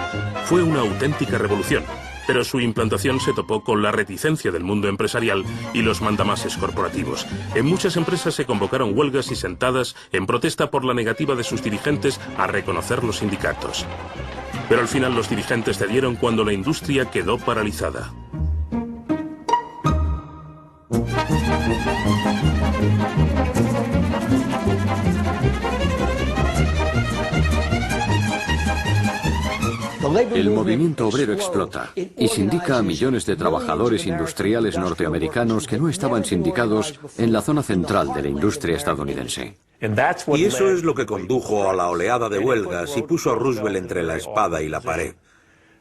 Fue una auténtica revolución, pero su implantación se topó con la reticencia del mundo empresarial y los mandamases corporativos. En muchas empresas se convocaron huelgas y sentadas en protesta por la negativa de sus dirigentes a reconocer los sindicatos. Pero al final los dirigentes cedieron cuando la industria quedó paralizada. El movimiento obrero explota y sindica a millones de trabajadores industriales norteamericanos que no estaban sindicados en la zona central de la industria estadounidense. Y eso es lo que condujo a la oleada de huelgas y puso a Roosevelt entre la espada y la pared.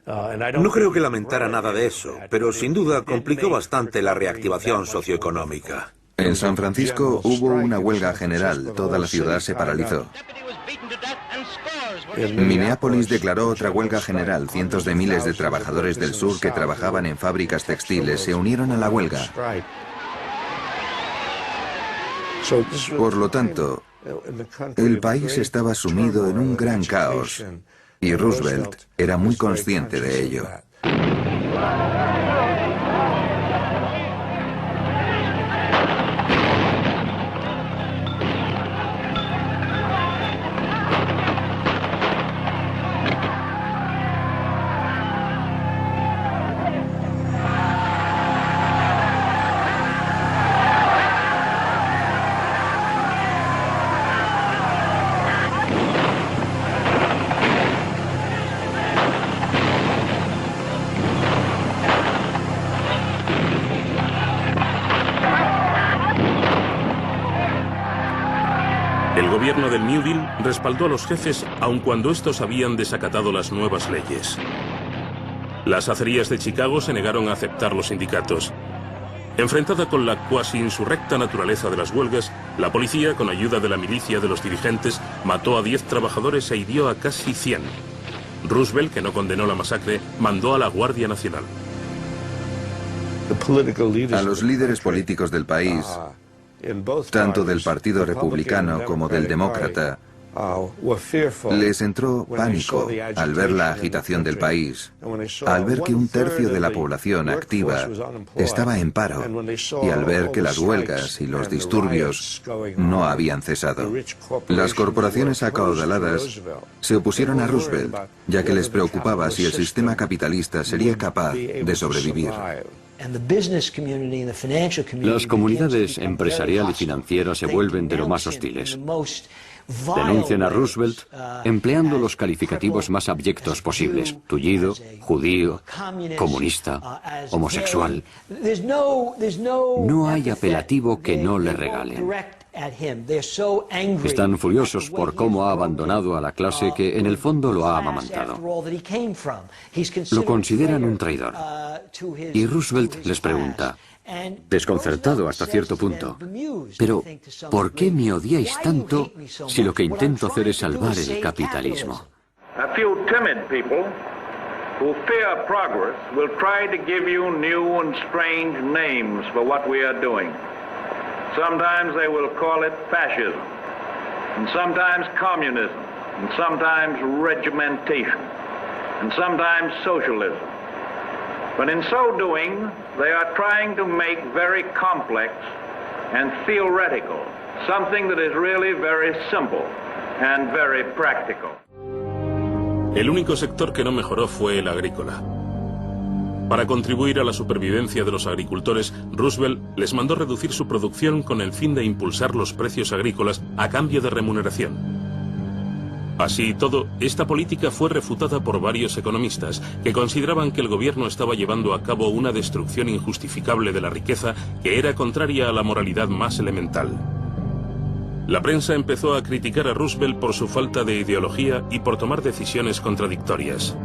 No creo que lamentara nada de eso, pero sin duda complicó bastante la reactivación socioeconómica. En San Francisco hubo una huelga general, toda la ciudad se paralizó. Minneapolis declaró otra huelga general. Cientos de miles de trabajadores del sur que trabajaban en fábricas textiles se unieron a la huelga. Por lo tanto, el país estaba sumido en un gran caos y Roosevelt era muy consciente de ello. El gobierno del New Deal respaldó a los jefes aun cuando estos habían desacatado las nuevas leyes. Las acerías de Chicago se negaron a aceptar los sindicatos. Enfrentada con la cuasi insurrecta naturaleza de las huelgas, la policía, con ayuda de la milicia de los dirigentes, mató a 10 trabajadores e hirió a casi 100. Roosevelt, que no condenó la masacre, mandó a la Guardia Nacional. A los líderes políticos del país, tanto del Partido Republicano como del Demócrata, les entró pánico al ver la agitación del país, al ver que un tercio de la población activa estaba en paro y al ver que las huelgas y los disturbios no habían cesado. Las corporaciones acaudaladas se opusieron a Roosevelt, ya que les preocupaba si el sistema capitalista sería capaz de sobrevivir. Las comunidades empresarial y financiera se vuelven de lo más hostiles. Denuncian a Roosevelt empleando los calificativos más abyectos posibles: tullido, judío, comunista, homosexual. No hay apelativo que no le regalen. Están furiosos por cómo ha abandonado a la clase que en el fondo lo ha amamantado. Lo consideran un traidor. Y Roosevelt les pregunta, desconcertado hasta cierto punto, pero ¿por qué me odiáis tanto si lo que intento hacer es salvar el capitalismo? A few timid people who fear progress will try to give you new and strange names for what we are doing. Sometimes they will call it fascism, and sometimes communism, and sometimes regimentation, and sometimes socialism. But in so doing, they are trying to make very complex and theoretical something that is really very simple and very practical. El único sector que no mejoró fue el agrícola. Para contribuir a la supervivencia de los agricultores, Roosevelt les mandó reducir su producción con el fin de impulsar los precios agrícolas a cambio de remuneración. Así y todo, esta política fue refutada por varios economistas que consideraban que el gobierno estaba llevando a cabo una destrucción injustificable de la riqueza que era contraria a la moralidad más elemental. La prensa empezó a criticar a Roosevelt por su falta de ideología y por tomar decisiones contradictorias.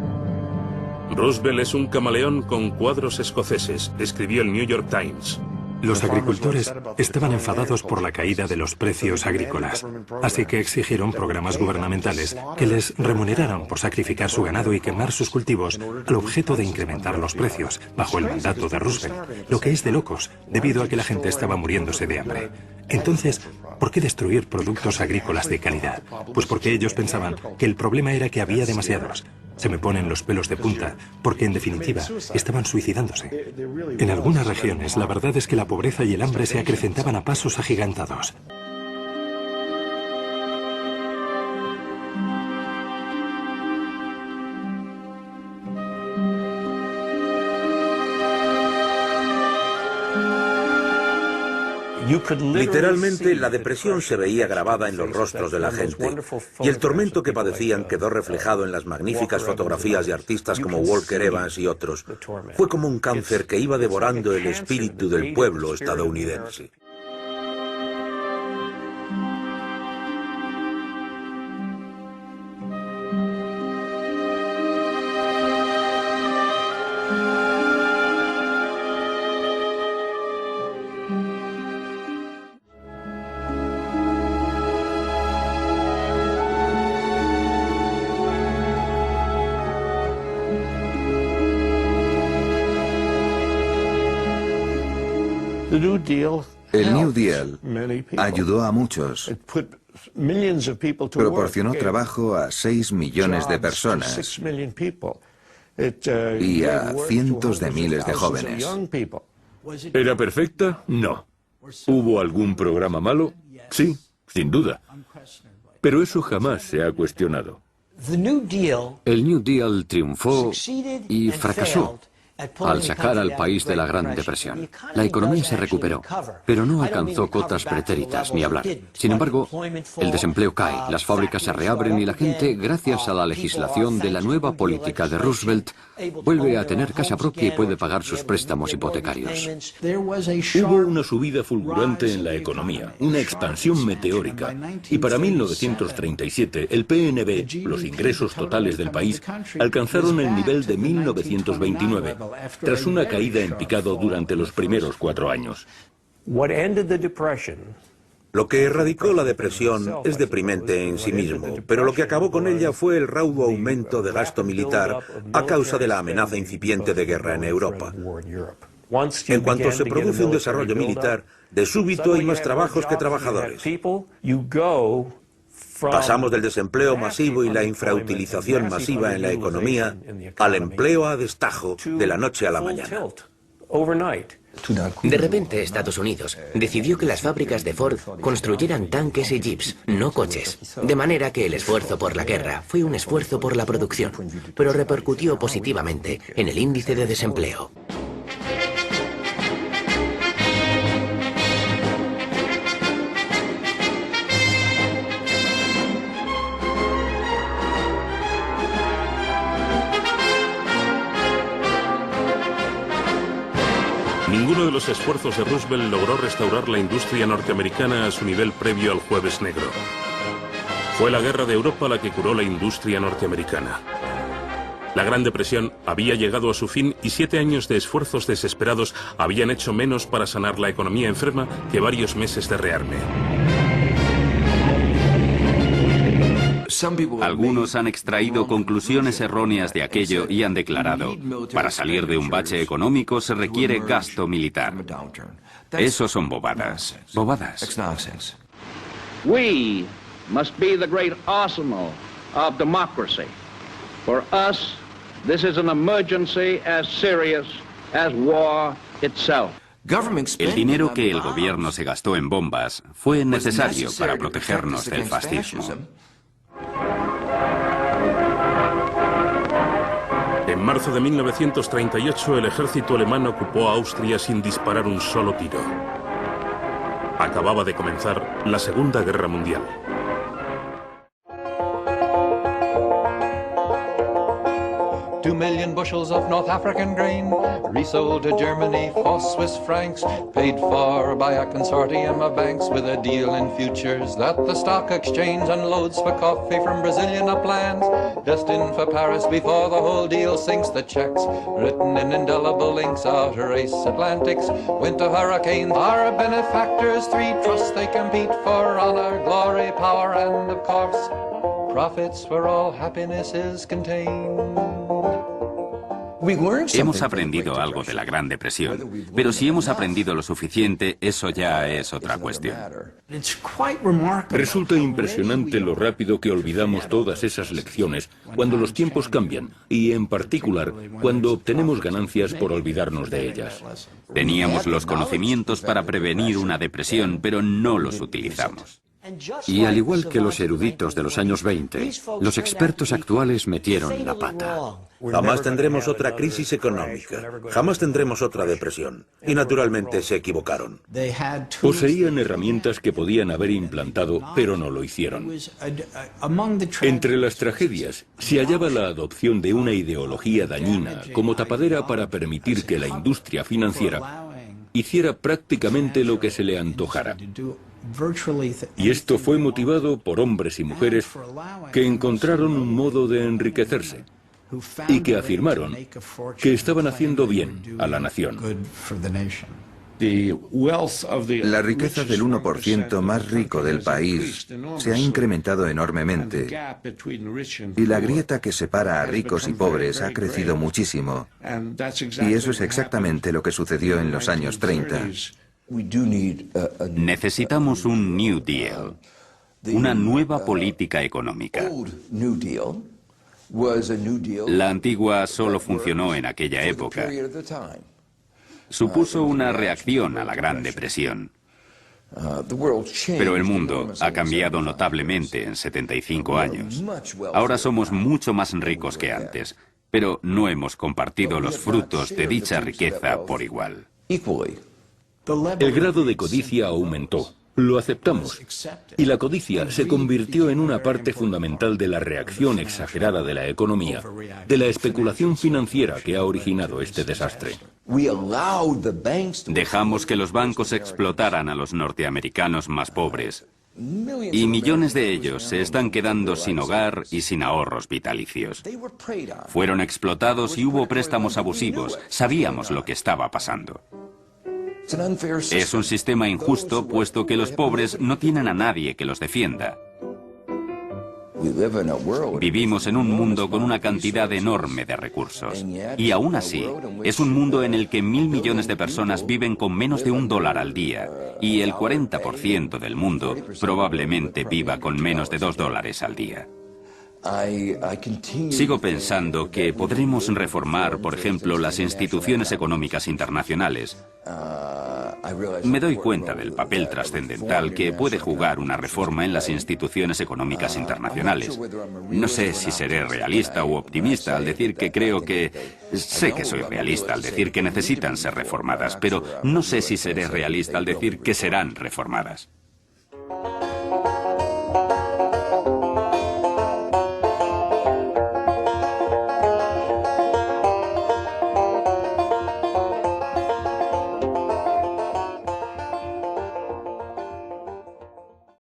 Roosevelt es un camaleón con cuadros escoceses, escribió el New York Times. Los agricultores estaban enfadados por la caída de los precios agrícolas, así que exigieron programas gubernamentales que les remuneraran por sacrificar su ganado y quemar sus cultivos al objeto de incrementar los precios, bajo el mandato de Roosevelt, lo que es de locos, debido a que la gente estaba muriéndose de hambre. Entonces, ¿por qué destruir productos agrícolas de calidad? Pues porque ellos pensaban que el problema era que había demasiados. Se me ponen los pelos de punta, porque en definitiva estaban suicidándose. En algunas regiones la verdad es que la pobreza y el hambre se acrecentaban a pasos agigantados. Literalmente, la depresión se veía grabada en los rostros de la gente, y el tormento que padecían quedó reflejado en las magníficas fotografías de artistas como Walker Evans y otros. Fue como un cáncer que iba devorando el espíritu del pueblo estadounidense. El New Deal ayudó a muchos. Proporcionó trabajo a 6 millones de personas y a cientos de miles de jóvenes. ¿Era perfecta? No. ¿Hubo algún programa malo? Sí, sin duda. Pero eso jamás se ha cuestionado. El New Deal triunfó y fracasó al sacar al país de la Gran Depresión. La economía se recuperó, pero no alcanzó cotas pretéritas ni hablar. Sin embargo, el desempleo cae, las fábricas se reabren y la gente, gracias a la legislación de la nueva política de Roosevelt, vuelve a tener casa propia y puede pagar sus préstamos hipotecarios. Hubo una subida fulgurante en la economía, una expansión meteórica, y para 1937 el PNB, los ingresos totales del país, alcanzaron el nivel de 1929, tras una caída en picado durante los primeros 4 años. Lo que erradicó la depresión es deprimente en sí mismo, pero lo que acabó con ella fue el raudo aumento de gasto militar a causa de la amenaza incipiente de guerra en Europa. En cuanto se produce un desarrollo militar, de súbito hay más trabajos que trabajadores. Pasamos del desempleo masivo y la infrautilización masiva en la economía al empleo a destajo de la noche a la mañana. De repente, Estados Unidos decidió que las fábricas de Ford construyeran tanques y jeeps, no coches. De manera que el esfuerzo por la guerra fue un esfuerzo por la producción, pero repercutió positivamente en el índice de desempleo. Ninguno de los esfuerzos de Roosevelt logró restaurar la industria norteamericana a su nivel previo al Jueves Negro. Fue la guerra de Europa la que curó la industria norteamericana. La Gran Depresión había llegado a su fin y 7 años de esfuerzos desesperados habían hecho menos para sanar la economía enferma que varios meses de rearme. Algunos han extraído conclusiones erróneas de aquello y han declarado, para salir de un bache económico se requiere gasto militar. Eso son bobadas. Bobadas. We must be the great arsenal of democracy. For us, this is an emergency as serious as war itself. El dinero que el gobierno se gastó en bombas fue necesario para protegernos del fascismo. En marzo de 1938 el ejército alemán ocupó Austria sin disparar un solo tiro. Acababa de comenzar la Segunda Guerra Mundial. 2 million bushels of North African grain, resold to Germany for Swiss francs, paid for by a consortium of banks with a deal in futures that the stock exchange unloads for coffee from Brazilian uplands, destined for Paris before the whole deal sinks. The checks, written in indelible inks, outer-race Atlantics, winter hurricanes, our benefactors, 3 trusts they compete for honor, glory, power, and of course, profits where all happiness is contained. Hemos aprendido algo de la Gran Depresión, pero si hemos aprendido lo suficiente, eso ya es otra cuestión. Resulta impresionante lo rápido que olvidamos todas esas lecciones cuando los tiempos cambian, y en particular cuando obtenemos ganancias por olvidarnos de ellas. Teníamos los conocimientos para prevenir una depresión, pero no los utilizamos. Y al igual que los eruditos de los años 20, los expertos actuales metieron la pata. Jamás tendremos otra crisis económica, jamás tendremos otra depresión. Y naturalmente se equivocaron. Poseían herramientas que podían haber implantado, pero no lo hicieron. Entre las tragedias se hallaba la adopción de una ideología dañina como tapadera para permitir que la industria financiera hiciera prácticamente lo que se le antojara. Y esto fue motivado por hombres y mujeres que encontraron un modo de enriquecerse y que afirmaron que estaban haciendo bien a la nación. La riqueza del 1% más rico del país se ha incrementado enormemente y la grieta que separa a ricos y pobres ha crecido muchísimo. Y eso es exactamente lo que sucedió en los años 30. Necesitamos un New Deal, una nueva política económica. La antigua solo funcionó en aquella época. Supuso una reacción a la Gran Depresión. Pero el mundo ha cambiado notablemente en 75 años. Ahora somos mucho más ricos que antes, pero no hemos compartido los frutos de dicha riqueza por igual. El grado de codicia aumentó. Lo aceptamos. Y la codicia se convirtió en una parte fundamental de la reacción exagerada de la economía, de la especulación financiera que ha originado este desastre. Dejamos que los bancos explotaran a los norteamericanos más pobres. Y millones de ellos se están quedando sin hogar y sin ahorros vitalicios. Fueron explotados y hubo préstamos abusivos. Sabíamos lo que estaba pasando. Es un sistema injusto, puesto que los pobres no tienen a nadie que los defienda. Vivimos en un mundo con una cantidad enorme de recursos. Y aún así, es un mundo en el que 1.000 millones de personas viven con menos de $1 al día. Y el 40% del mundo probablemente viva con menos de $2 al día. Sigo pensando que podremos reformar, por ejemplo, las instituciones económicas internacionales. Me doy cuenta del papel trascendental que puede jugar una reforma en las instituciones económicas internacionales. No sé si seré realista u optimista al decir que creo que... Sé que soy realista al decir que necesitan ser reformadas, pero no sé si seré realista al decir que serán reformadas.